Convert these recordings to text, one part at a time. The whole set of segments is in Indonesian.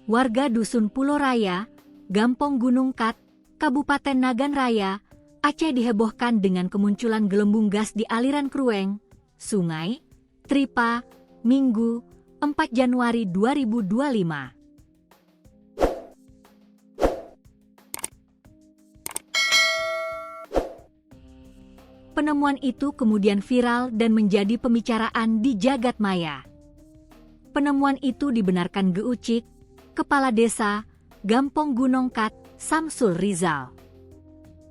Warga Dusun Pulau Raya, Gampong Gunung Kat, Kabupaten Nagan Raya, Aceh dihebohkan dengan kemunculan gelembung gas di aliran Krueng, Sungai, Tripa, Minggu, 4 Januari 2025. Penemuan itu kemudian viral dan menjadi pembicaraan di jagat maya. Penemuan itu dibenarkan Geucik, Kepala Desa, Gampong Gunung Kat, Samsul Rizal.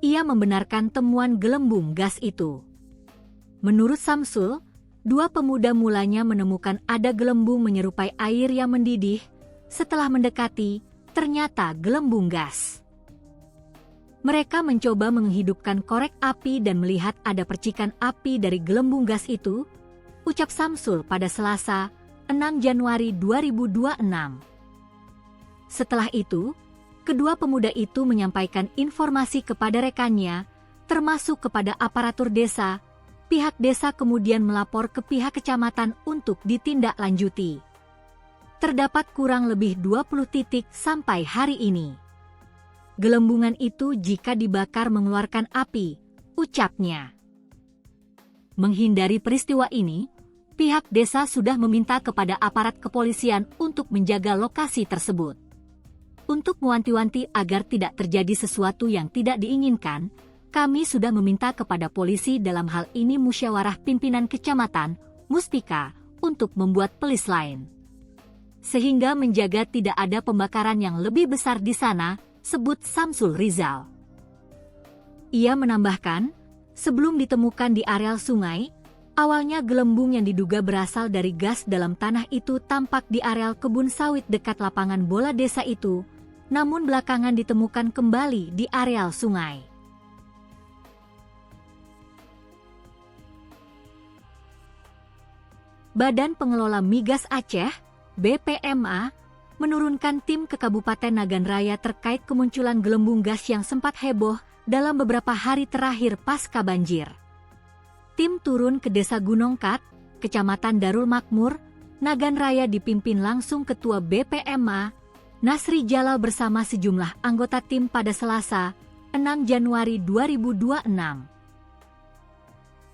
Ia membenarkan temuan gelembung gas itu. Menurut Samsul, dua pemuda mulanya menemukan ada gelembung menyerupai air yang mendidih. Setelah mendekati, ternyata gelembung gas. Mereka mencoba menghidupkan korek api dan melihat ada percikan api dari gelembung gas itu, ucap Samsul pada Selasa, 6 Januari 2026. Setelah itu, kedua pemuda itu menyampaikan informasi kepada rekannya, termasuk kepada aparatur desa. Pihak desa kemudian melapor ke pihak kecamatan untuk ditindaklanjuti. Terdapat kurang lebih 20 titik sampai hari ini. Gelembungan itu jika dibakar mengeluarkan api, ucapnya. Menghindari peristiwa ini, pihak desa sudah meminta kepada aparat kepolisian untuk menjaga lokasi tersebut. Untuk mewanti-wanti agar tidak terjadi sesuatu yang tidak diinginkan, kami sudah meminta kepada polisi dalam hal ini musyawarah pimpinan kecamatan, Muspika, untuk membuat pelis lain. Sehingga menjaga tidak ada pembakaran yang lebih besar di sana, sebut Samsul Rizal. Ia menambahkan, sebelum ditemukan di areal sungai, awalnya gelembung yang diduga berasal dari gas dalam tanah itu tampak di areal kebun sawit dekat lapangan bola desa itu, namun belakangan ditemukan kembali di areal sungai. Badan Pengelola Migas Aceh, BPMA, menurunkan tim ke Kabupaten Nagan Raya terkait kemunculan gelembung gas yang sempat heboh dalam beberapa hari terakhir pasca banjir. Tim turun ke Desa Gunung Kat, Kecamatan Darul Makmur, Nagan Raya dipimpin langsung Ketua BPMA, Nasri Jalal bersama sejumlah anggota tim pada Selasa, 6 Januari 2026.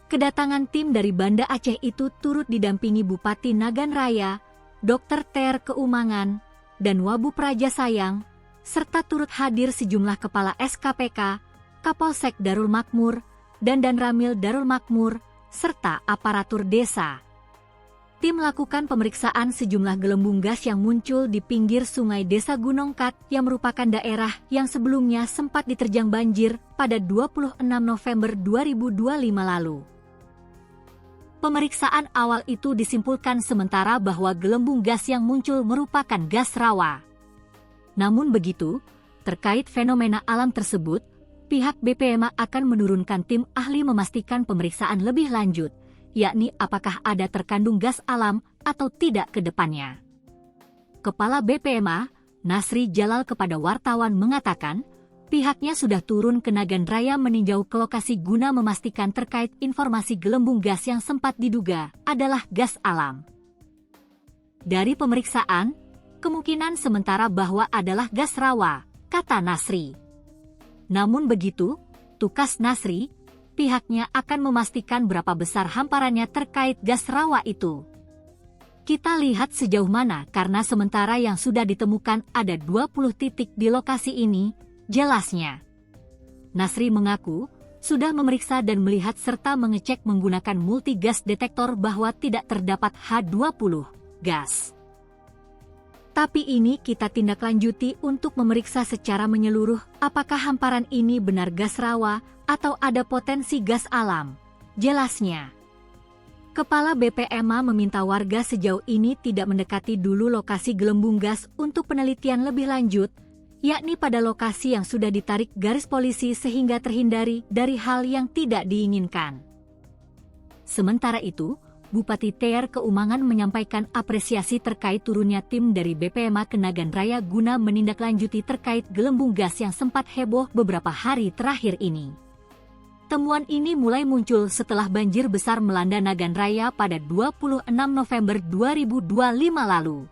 Kedatangan tim dari Banda Aceh itu turut didampingi Bupati Nagan Raya, Dr. Ter Keumangan, dan Wabu Praja Sayang, serta turut hadir sejumlah kepala SKPK, Kapolsek Darul Makmur, dan Danramil Darul Makmur, serta aparatur desa. Tim melakukan pemeriksaan sejumlah gelembung gas yang muncul di pinggir sungai Desa Gunung Kat yang merupakan daerah yang sebelumnya sempat diterjang banjir pada 26 November 2025 lalu. Pemeriksaan awal itu disimpulkan sementara bahwa gelembung gas yang muncul merupakan gas rawa. Namun begitu, terkait fenomena alam tersebut, pihak BPMA akan menurunkan tim ahli memastikan pemeriksaan lebih lanjut, yakni apakah ada terkandung gas alam atau tidak ke depannya. Kepala BPMA, Nasri Jalal kepada wartawan mengatakan, pihaknya sudah turun ke Nagan Raya meninjau ke lokasi guna memastikan terkait informasi gelembung gas yang sempat diduga adalah gas alam. Dari pemeriksaan, kemungkinan sementara bahwa adalah gas rawa, kata Nasri. Namun begitu, tukas Nasri, pihaknya akan memastikan berapa besar hamparannya terkait gas rawa itu. Kita lihat sejauh mana karena sementara yang sudah ditemukan ada 20 titik di lokasi ini, jelasnya. Nasri mengaku sudah memeriksa dan melihat serta mengecek menggunakan multi-gas detektor bahwa tidak terdapat H20 gas. Tapi ini kita tindak lanjuti untuk memeriksa secara menyeluruh apakah hamparan ini benar gas rawa atau ada potensi gas alam, jelasnya. Kepala BPMA meminta warga sejauh ini tidak mendekati dulu lokasi gelembung gas untuk penelitian lebih lanjut, yakni pada lokasi yang sudah ditarik garis polisi sehingga terhindari dari hal yang tidak diinginkan. Sementara itu, Bupati Ter Keumangan menyampaikan apresiasi terkait turunnya tim dari BPMA ke Nagan Raya guna menindaklanjuti terkait gelembung gas yang sempat heboh beberapa hari terakhir ini. Temuan ini mulai muncul setelah banjir besar melanda Nagan Raya pada 26 November 2025 lalu.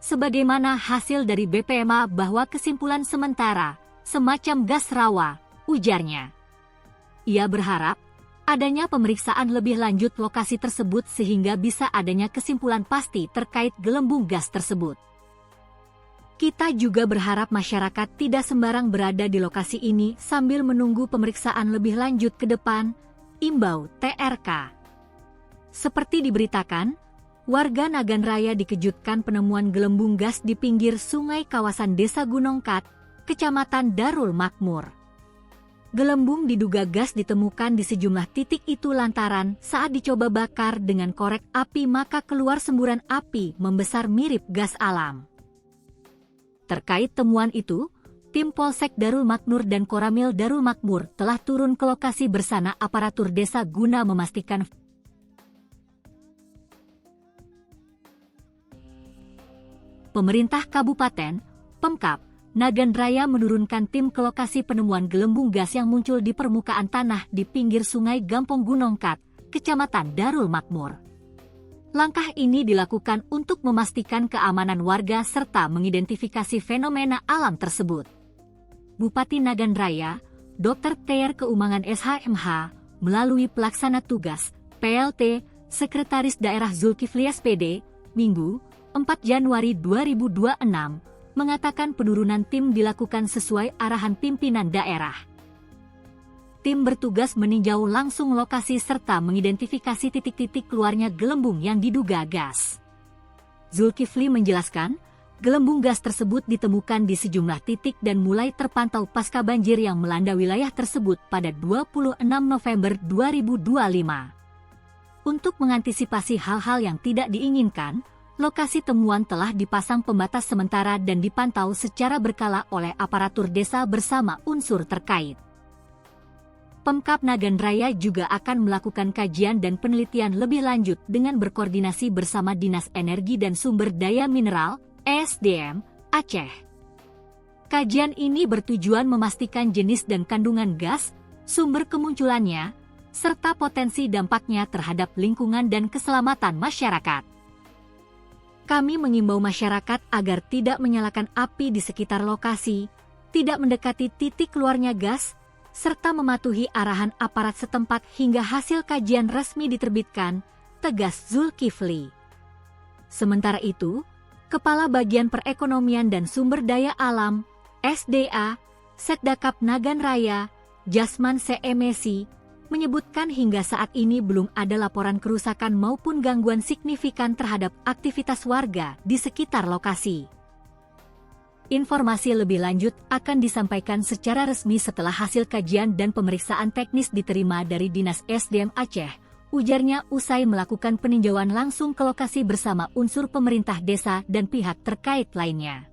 sebagaimana hasil dari BPMA bahwa kesimpulan sementara, semacam gas rawa, ujarnya. Ia berharap adanya pemeriksaan lebih lanjut lokasi tersebut sehingga bisa adanya kesimpulan pasti terkait gelembung gas tersebut. Kita juga berharap masyarakat tidak sembarang berada di lokasi ini sambil menunggu pemeriksaan lebih lanjut ke depan, imbau TRK. Seperti diberitakan, warga Nagan Raya dikejutkan penemuan gelembung gas di pinggir sungai kawasan Desa Gunung Kat, Kecamatan Darul Makmur. Gelembung diduga gas ditemukan di sejumlah titik itu lantaran saat dicoba bakar dengan korek api maka keluar semburan api membesar mirip gas alam. Terkait temuan itu, tim Polsek Darul Makmur dan Koramil Darul Makmur telah turun ke lokasi bersama aparatur desa guna memastikan. Pemerintah Kabupaten, Pemkab, Nagan Raya menurunkan tim ke lokasi penemuan gelembung gas yang muncul di permukaan tanah di pinggir sungai Gampong Gunung Kat, Kecamatan Darul Makmur. Langkah ini dilakukan untuk memastikan keamanan warga serta mengidentifikasi fenomena alam tersebut. Bupati Nagan Raya, Dr. Ter Keumangan SHMH, melalui pelaksana tugas, PLT, Sekretaris Daerah Zulkifli SPD, Minggu, 4 Januari 2026, mengatakan penurunan tim dilakukan sesuai arahan pimpinan daerah. Tim bertugas meninjau langsung lokasi serta mengidentifikasi titik-titik keluarnya gelembung yang diduga gas. Zulkifli menjelaskan, gelembung gas tersebut ditemukan di sejumlah titik dan mulai terpantau pasca banjir yang melanda wilayah tersebut pada 26 November 2025. Untuk mengantisipasi hal-hal yang tidak diinginkan, lokasi temuan telah dipasang pembatas sementara dan dipantau secara berkala oleh aparatur desa bersama unsur terkait. Pemkab Nagan Raya juga akan melakukan kajian dan penelitian lebih lanjut dengan berkoordinasi bersama Dinas Energi dan Sumber Daya Mineral, ESDM, Aceh. Kajian ini bertujuan memastikan jenis dan kandungan gas, sumber kemunculannya, serta potensi dampaknya terhadap lingkungan dan keselamatan masyarakat. Kami mengimbau masyarakat agar tidak menyalakan api di sekitar lokasi, tidak mendekati titik keluarnya gas, serta mematuhi arahan aparat setempat hingga hasil kajian resmi diterbitkan, tegas Zulkifli. Sementara itu, Kepala Bagian Perekonomian dan Sumber Daya Alam, SDA, Setdakap Nagan Raya, Jasman Semesi, menyebutkan hingga saat ini belum ada laporan kerusakan maupun gangguan signifikan terhadap aktivitas warga di sekitar lokasi. Informasi lebih lanjut akan disampaikan secara resmi setelah hasil kajian dan pemeriksaan teknis diterima dari Dinas SDM Aceh, ujarnya usai melakukan peninjauan langsung ke lokasi bersama unsur pemerintah desa dan pihak terkait lainnya.